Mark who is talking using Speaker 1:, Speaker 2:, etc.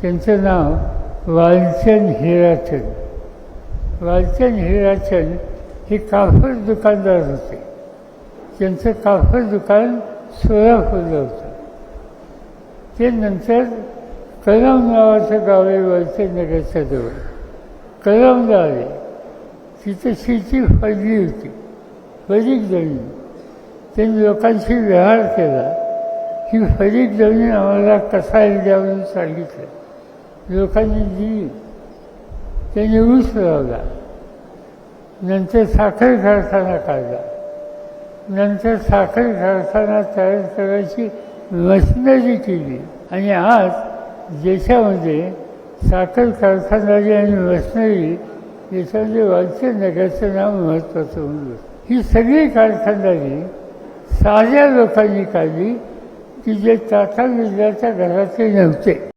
Speaker 1: त्यांचं नाव वालचंद हिराचंद. वालचंद हिराचंद हे कापड दुकानदार होते. त्यांचं कापड दुकान सोलापूरला होतं. ते नंतर कळंब नावाचं गाव आहे वालचंदनगरच्या जवळ. कळंबला आले. तिथं शेती फळली होती, फळीक जमीन. त्यांनी लोकांशी व्यवहार केला की फळीक जमीन आम्हाला कसायला द्या म्हणून सांगितलं. लोकांनी दिली. त्यांनी ऊस लावला. नंतर साखर कारखाना काढला. नंतर साखर कारखाना तयार करायची मशिनरी केली. आणि आज देशामध्ये साखर कारखानदारी आणि मशिनरी याच्यामध्ये वालचंदनगरचं नाव महत्त्वाचं होऊन ही सगळी कारखानदारी साध्या लोकांनी काढली की जे टाटा बिर्लाच्या घरातले नव्हते.